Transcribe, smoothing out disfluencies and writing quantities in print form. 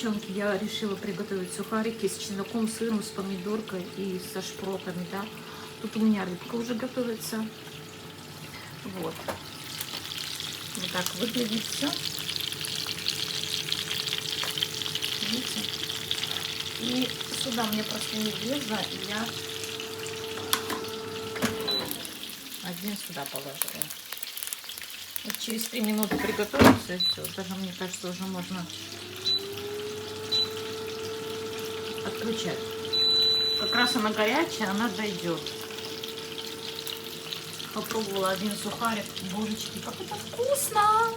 девчонки, я решила приготовить сухарики с чесноком, сыром, с помидоркой и со шпротами, да. Тут у меня рыбка уже готовится. Вот. Вот так выглядит все. Видите? И сюда мне просто не влезло, и я один сюда положила. Вот через 3 минуты приготовится, и все. Даже, мне кажется, уже можно отключать. Как раз она горячая, она дойдет. Попробовала один сухарик. Божечки, как это вкусно!